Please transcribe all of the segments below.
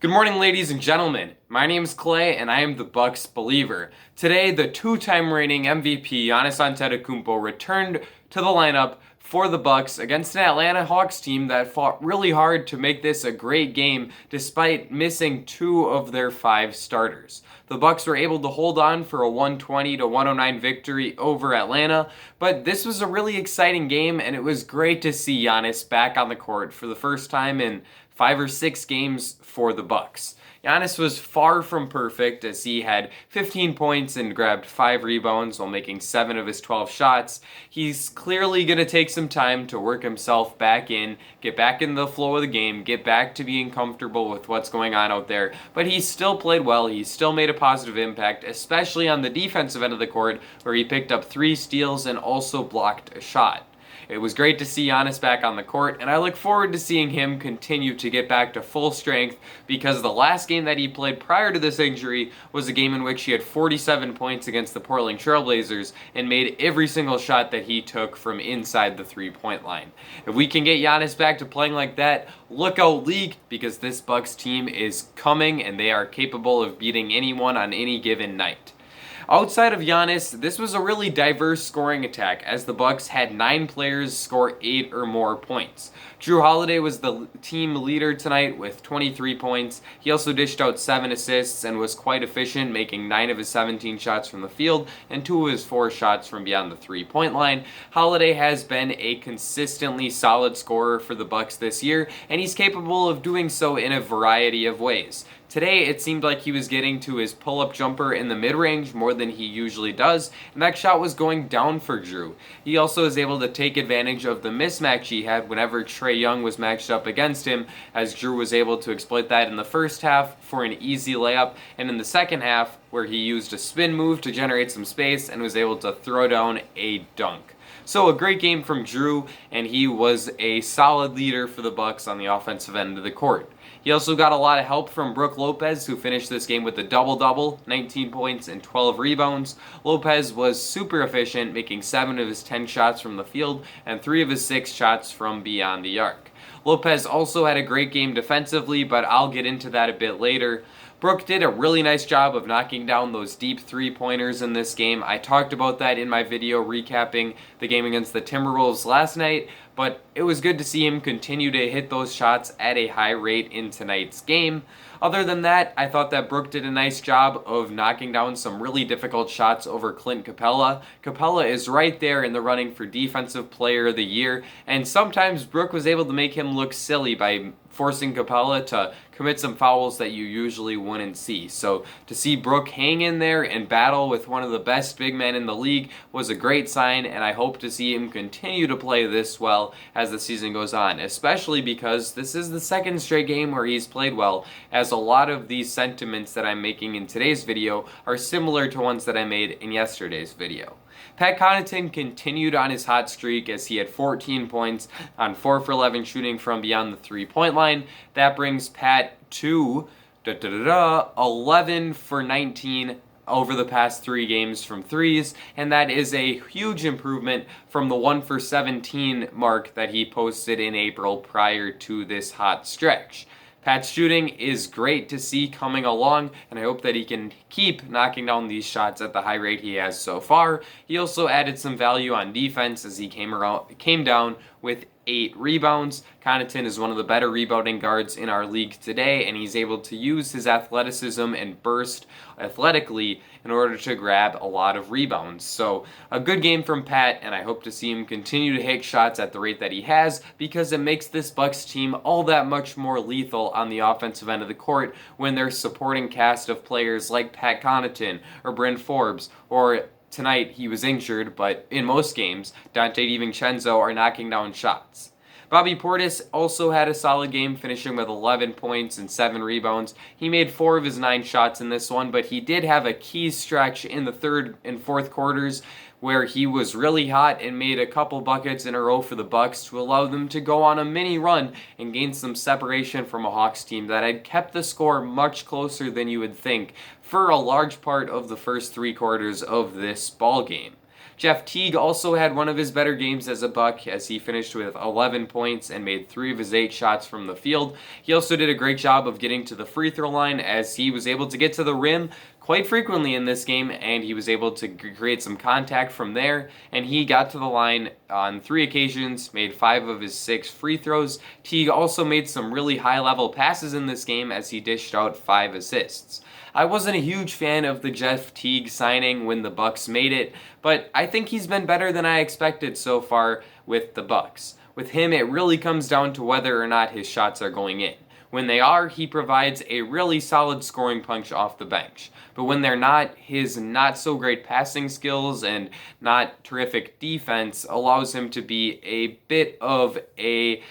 Good morning, ladies and gentlemen. My name is Clay, and I am the Bucks believer. Today, the two-time reigning MVP Giannis Antetokounmpo returned to the lineup for the Bucks against an Atlanta Hawks team that fought really hard to make this a great game despite missing two of their five starters. The Bucks were able to hold on for a 120-109 victory over Atlanta, but this was a really exciting game, and it was great to see Giannis back on the court for the first time in 5 or 6 games for the Bucks. Giannis was far from perfect as he had 15 points and grabbed 5 rebounds while making 7 of his 12 shots. He's clearly going to take some time to work himself back in, get back in the flow of the game, get back to being comfortable with what's going on out there. But he still played well. He still made a positive impact, especially on the defensive end of the court where he picked up 3 steals and also blocked a shot. It was great to see Giannis back on the court, and I look forward to seeing him continue to get back to full strength because the last game that he played prior to this injury was a game in which he had 47 points against the Portland Trail Blazers and made every single shot that he took from inside the three-point line. If we can get Giannis back to playing like that, look out, league, because this Bucks team is coming and they are capable of beating anyone on any given night. Outside of Giannis, this was a really diverse scoring attack as the Bucks had 9 players score 8 or more points. Jrue Holliday was the team leader tonight with 23 points. He also dished out 7 assists and was quite efficient, making 9 of his 17 shots from the field and 2 of his 4 shots from beyond the three-point line. Holliday has been a consistently solid scorer for the Bucks this year, and he's capable of doing so in a variety of ways. Today, it seemed like he was getting to his pull-up jumper in the mid-range more than he usually does, and that shot was going down for Jrue. He also was able to take advantage of the mismatch he had whenever Trae Young was matched up against him, as Jrue was able to exploit that in the first half for an easy layup, and in the second half, where he used a spin move to generate some space and was able to throw down a dunk. So a great game from Jrue, and he was a solid leader for the Bucks on the offensive end of the court. He also got a lot of help from Brooke Lopez, who finished this game with a double-double, 19 points and 12 rebounds. Lopez was super efficient, making 7 of his 10 shots from the field and 3 of his 6 shots from beyond the arc. Lopez also had a great game defensively, but I'll get into that a bit later. Brooke did a really nice job of knocking down those deep three-pointers in this game. I talked about that in my video recapping the game against the Timberwolves last night, but it was good to see him continue to hit those shots at a high rate in tonight's game. Other than that, I thought that Brooke did a nice job of knocking down some really difficult shots over Clint Capella. Capella is right there in the running for Defensive Player of the Year, and sometimes Brooke was able to make him look silly by forcing Capella to commit some fouls that you usually wouldn't see. So to see Brooke hang in there and battle with one of the best big men in the league was a great sign, and I hope to see him continue to play this well as the season goes on, especially because this is the second straight game where he's played well, as a lot of these sentiments that I'm making in today's video are similar to ones that I made in yesterday's video. Pat Connaughton continued on his hot streak as he had 14 points on 4 for 11 shooting from beyond the three-point line. That brings Pat to 11 for 19 over the past 3 games from threes, and that is a huge improvement from the 1 for 17 mark that he posted in April prior to this hot stretch. Pat's shooting is great to see coming along, and I hope that he can keep knocking down these shots at the high rate he has so far. He also added some value on defense as he came down with 8 rebounds. Connaughton is one of the better rebounding guards in our league today, and he's able to use his athleticism and burst athletically in order to grab a lot of rebounds. So a good game from Pat, and I hope to see him continue to hit shots at the rate that he has, because it makes this Bucks team all that much more lethal on the offensive end of the court when their supporting cast of players like Pat Connaughton or Brynn Forbes, or tonight he was injured, but in most games, Dante DiVincenzo are knocking down shots. Bobby Portis also had a solid game, finishing with 11 points and 7 rebounds. He made 4 of his 9 shots in this one, but he did have a key stretch in the third and fourth quarters where he was really hot and made a couple buckets in a row for the Bucks to allow them to go on a mini run and gain some separation from a Hawks team that had kept the score much closer than you would think for a large part of the first 3 quarters of this ball game. Jeff Teague also had one of his better games as a Buck, as he finished with 11 points and made 3 of his 8 shots from the field. He also did a great job of getting to the free throw line, as he was able to get to the rim quite frequently in this game, and he was able to create some contact from there, and he got to the line on 3 occasions, made 5 of his 6 free throws. Teague also made some really high-level passes in this game, as he dished out 5 assists. I wasn't a huge fan of the Jeff Teague signing when the Bucks made it, but I think he's been better than I expected so far with the Bucks. With him, it really comes down to whether or not his shots are going in. When they are, he provides a really solid scoring punch off the bench. But when they're not, his not so great passing skills and not terrific defense allows him to be a bit of a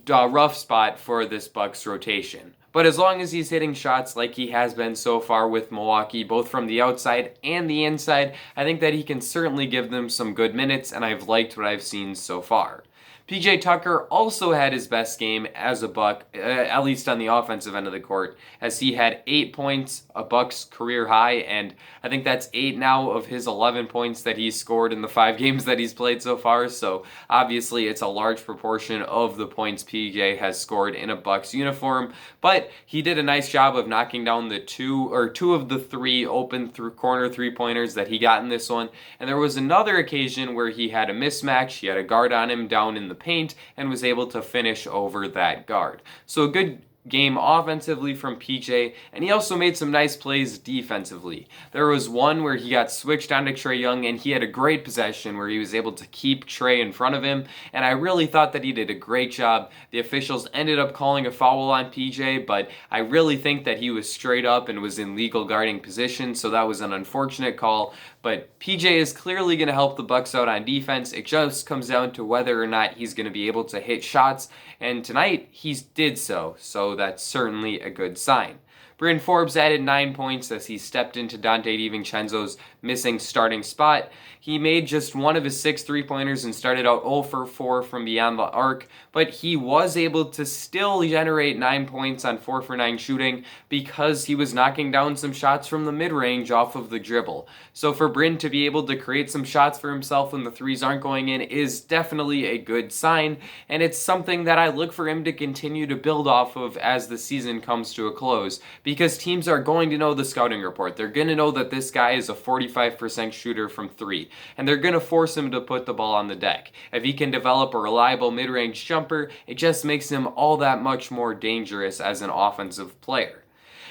rough spot for this Bucks rotation. But as long as he's hitting shots like he has been so far with Milwaukee, both from the outside and the inside, I think that he can certainly give them some good minutes, and I've liked what I've seen so far. PJ Tucker also had his best game as a Buck, at least on the offensive end of the court, as he had 8 points, a Bucks career high, and I think that's 8 now of his 11 points that he's scored in the 5 games that he's played so far, so obviously it's a large proportion of the points PJ has scored in a Bucks uniform, but he did a nice job of knocking down the two of the 3 open through corner 3-pointers that he got in this one, and there was another occasion where he had a mismatch, he had a guard on him down in the paint and was able to finish over that guard. So a good game offensively from PJ, and he also made some nice plays defensively. There was one where he got switched onto Trae Young, and he had a great possession where he was able to keep Trae in front of him, and I really thought that he did a great job. The officials ended up calling a foul on PJ, but I really think that he was straight up and was in legal guarding position, so that was an unfortunate call. But PJ is clearly going to help the Bucks out on defense. It just comes down to whether or not he's going to be able to hit shots, and tonight he did so that's certainly a good sign. Brynn Forbes added 9 points as he stepped into Dante DiVincenzo's missing starting spot. He made just 1 of his 6 3-pointers and started out 0 for 4 from beyond the arc, but he was able to still generate 9 points on 4 for 9 shooting because he was knocking down some shots from the mid-range off of the dribble. So for Brynn to be able to create some shots for himself when the threes aren't going in is definitely a good sign, and it's something that I look for him to continue to build off of as the season comes to a close, because teams are going to know the scouting report. They're going to know that this guy is a 45% shooter from 3, and they're going to force him to put the ball on the deck. If he can develop a reliable mid-range jumper, it just makes him all that much more dangerous as an offensive player.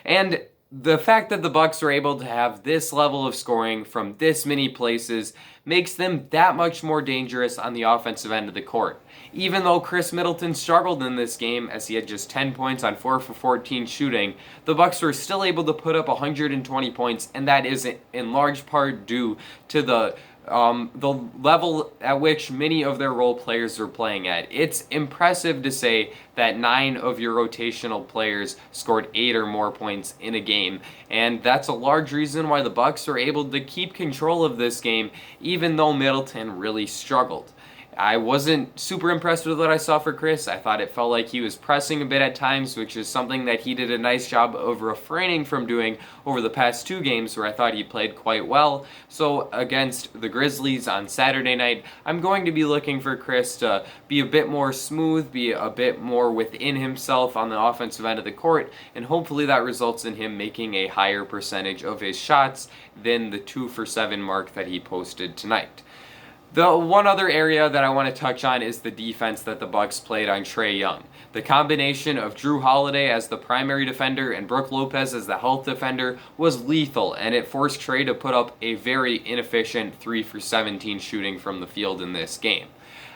And the fact that the Bucks are able to have this level of scoring from this many places makes them that much more dangerous on the offensive end of the court. Even though Chris Middleton struggled in this game as he had just 10 points on 4 for 14 shooting, the Bucks were still able to put up 120 points, and that is in large part due to the level at which many of their role players are playing at. It's impressive to say that 9 of your rotational players scored 8 or more points in a game, and that's a large reason why the Bucks are able to keep control of this game even though Middleton really struggled. I wasn't super impressed with what I saw for Chris. I thought it felt like he was pressing a bit at times, which is something that he did a nice job of refraining from doing over the past 2 games where I thought he played quite well. So against the Grizzlies on Saturday night, I'm going to be looking for Chris to be a bit more smooth, be a bit more within himself on the offensive end of the court, and hopefully that results in him making a higher percentage of his shots than the 2 for 7 mark that he posted tonight. The one other area that I want to touch on is the defense that the Bucks played on Trae Young. The combination of Jrue Holliday as the primary defender and Brooke Lopez as the health defender was lethal, and it forced Trae to put up a very inefficient 3 for 17 shooting from the field in this game.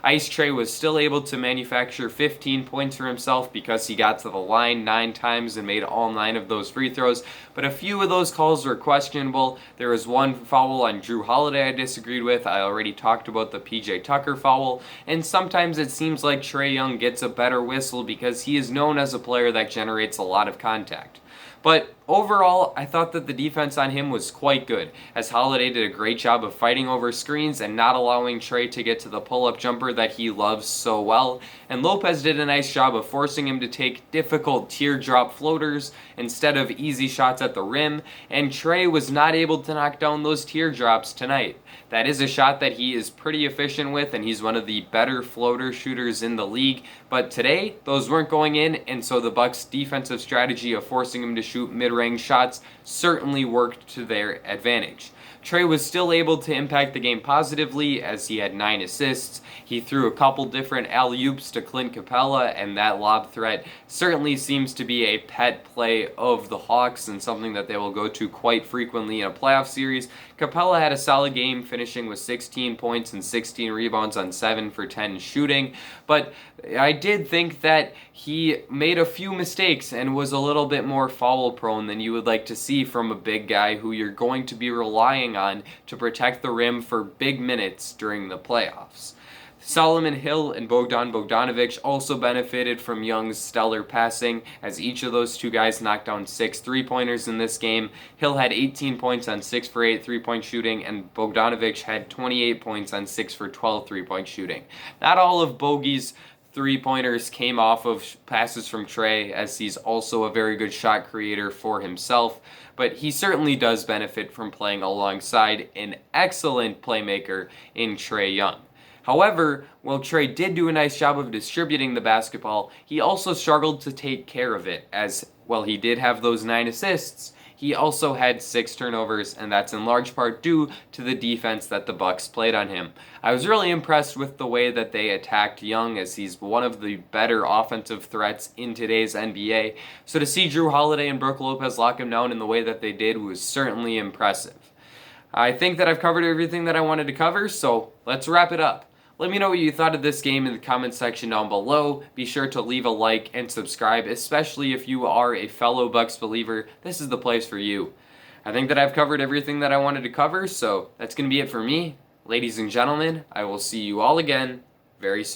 Ice Trae was still able to manufacture 15 points for himself because he got to the line 9 times and made all 9 of those free throws, but a few of those calls were questionable. There was one foul on Jrue Holliday I disagreed with. I already talked about the PJ Tucker foul, and sometimes it seems like Trae Young gets a better whistle because he is known as a player that generates a lot of contact. But overall, I thought that the defense on him was quite good, as Holliday did a great job of fighting over screens and not allowing Trae to get to the pull-up jumper that he loves so well, and Lopez did a nice job of forcing him to take difficult teardrop floaters instead of easy shots at the rim, and Trae was not able to knock down those teardrops tonight. That is a shot that he is pretty efficient with, and he's one of the better floater shooters in the league, but today, those weren't going in, and so the Bucks' defensive strategy of forcing him to shoot mid-range shots certainly worked to their advantage. Trae was still able to impact the game positively as he had 9 assists. He threw a couple different alley-oops to Clint Capella, and that lob threat certainly seems to be a pet play of the Hawks and something that they will go to quite frequently in a playoff series. Capella had a solid game, finishing with 16 points and 16 rebounds on 7 for 10 shooting, but I did think that he made a few mistakes and was a little bit more foul prone than you would like to see from a big guy who you're going to be relying on to protect the rim for big minutes during the playoffs. Solomon Hill and Bogdanovich also benefited from Young's stellar passing, as each of those two guys knocked down 6 3-pointers in this game. Hill had 18 points on 6 for 8 3-point shooting, and Bogdanovich had 28 points on 6 for 12 3-point shooting. Not all of Bogey's 3-pointers came off of passes from Trae, as he's also a very good shot creator for himself, but he certainly does benefit from playing alongside an excellent playmaker in Trae Young. However, while Trae did do a nice job of distributing the basketball, he also struggled to take care of it, as while he did have those 9 assists, he also had 6 turnovers, and that's in large part due to the defense that the Bucks played on him. I was really impressed with the way that they attacked Young, as he's one of the better offensive threats in today's NBA, so to see Jrue Holiday and Brooke Lopez lock him down in the way that they did was certainly impressive. I think that I've covered everything that I wanted to cover, so let's wrap it up. Let me know what you thought of this game in the comment section down below. Be sure to leave a like and subscribe, especially if you are a fellow Bucks believer. This is the place for you. I think that I've covered everything that I wanted to cover, so that's going to be it for me. Ladies and gentlemen, I will see you all again very soon.